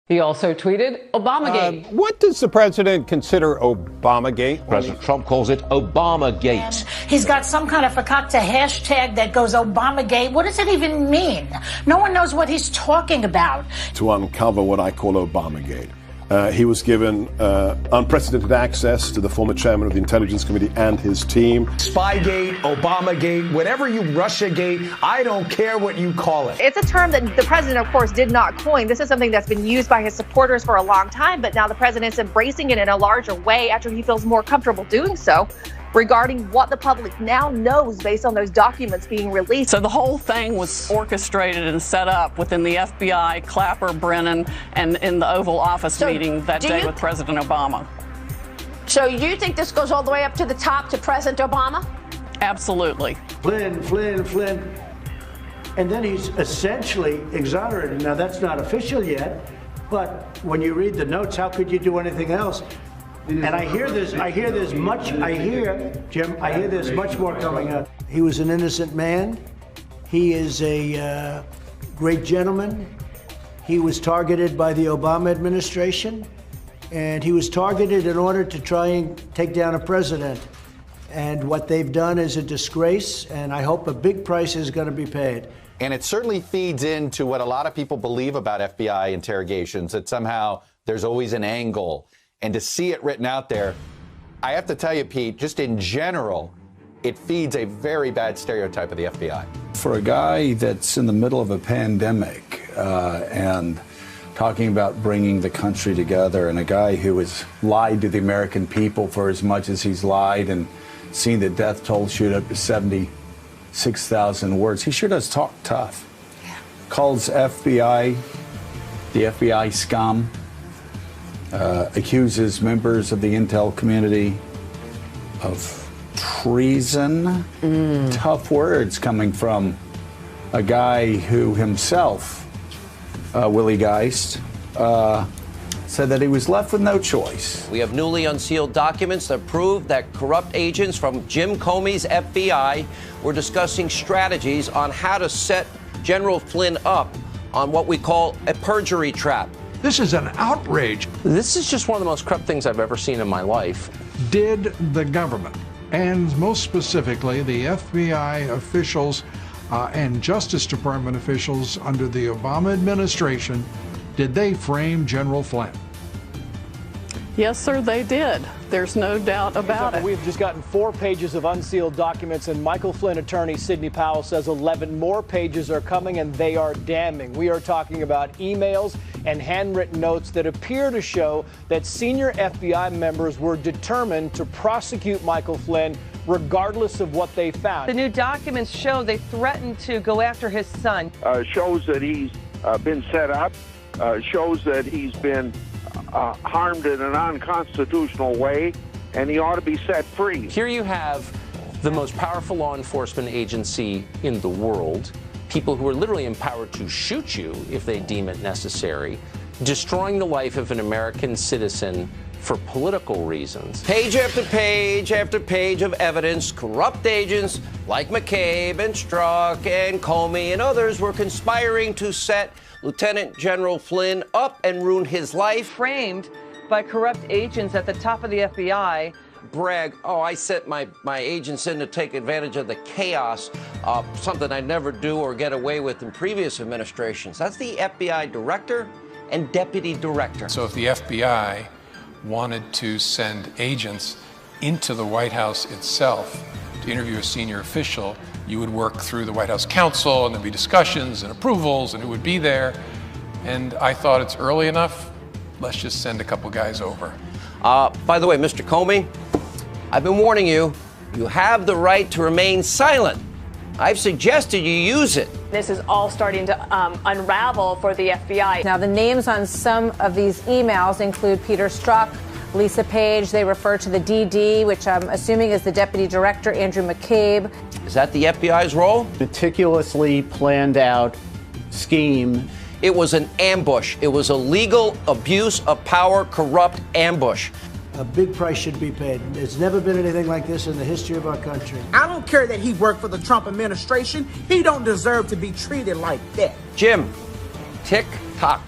He also tweeted, Obamagate. What does the president consider Obamagate? President Trump calls it Obamagate. He's got some kind of fakakta hashtag that goes Obamagate. What does it even mean? No one knows what he's talking about. To uncover what I call Obamagate. He was given unprecedented access to the former chairman of the Intelligence Committee and his team. Spygate, Obamagate, whatever you Russiagate, I don't care what you call it. It's a term that the president, of course, did not coin. This is something that's been used by his supporters for a long time, but now the president's embracing it in a larger way after he feels more comfortable doing so, regarding what the public now knows based on those documents being released. So the whole thing was orchestrated and set up within the FBI, Clapper, Brennan, and in the Oval Office meeting that day with President Obama. So you think this goes all the way up to the top to President Obama? Absolutely. Flynn. And then he's essentially exonerated. Now, that's not official yet, but when you read the notes, how could you do anything else? And I hear there's much more coming up. He was an innocent man. He is a great gentleman. He was targeted by the Obama administration, and he was targeted in order to try and take down a president. And what they've done is a disgrace, and I hope a big price is going to be paid. And it certainly feeds into what a lot of people believe about FBI interrogations, that somehow there's always an angle. And to see it written out there, I have to tell you, Pete, just in general, it feeds a very bad stereotype of the FBI. For a guy that's in the middle of a pandemic and talking about bringing the country together, and a guy who has lied to the American people for as much as he's lied and seen the death toll shoot up to 76,000 words, he sure does talk tough. Yeah. Calls the FBI scum. Accuses members of the intel community of treason. Tough words coming from a guy who himself, Willie Geist, said that he was left with no choice. We have newly unsealed documents that prove that corrupt agents from Jim Comey's FBI were discussing strategies on how to set General Flynn up on what we call a perjury trap. This is an outrage. This is just one of the most corrupt things I've ever seen in my life. Did the government, and most specifically the FBI officials and Justice Department officials under the Obama administration, did they frame General Flynn? Yes, sir, they did. There's no doubt about it. We've just gotten 4 pages of unsealed documents, and Michael Flynn attorney Sidney Powell says 11 more pages are coming, and they are damning. We are talking about emails and handwritten notes that appear to show that senior FBI members were determined to prosecute Michael Flynn regardless of what they found. The new documents show they threatened to go after his son. Shows that he's been set up, shows that he's been harmed in an unconstitutional way, and he ought to be set free. Here you have the most powerful law enforcement agency in the world, people who are literally empowered to shoot you if they deem it necessary, destroying the life of an American citizen for political reasons. Page after page after page of evidence, corrupt agents like McCabe and Strzok and Comey and others were conspiring to set Lieutenant General Flynn up and ruin his life. Framed by corrupt agents at the top of the FBI. Brag, I sent my agents in to take advantage of the chaos, something I'd never do or get away with in previous administrations. That's the FBI director and deputy director. So if the FBI wanted to send agents into the White House itself to interview a senior official, you would work through the White House counsel, and there'd be discussions and approvals, and who would be there. And I thought it's early enough, let's just send a couple guys over. By the way, Mr. Comey, I've been warning you, you have the right to remain silent. I've suggested you use it. This is all starting to unravel for the FBI. Now, the names on some of these emails include Peter Strzok, Lisa Page. They refer to the DD, which I'm assuming is the Deputy Director, Andrew McCabe. Is that the FBI's role? Meticulously planned out scheme. It was an ambush. It was a legal abuse of power, corrupt ambush. A big price should be paid. There's never been anything like this in the history of our country. I don't care that he worked for the Trump administration. He don't deserve to be treated like that. Jim, tick tock.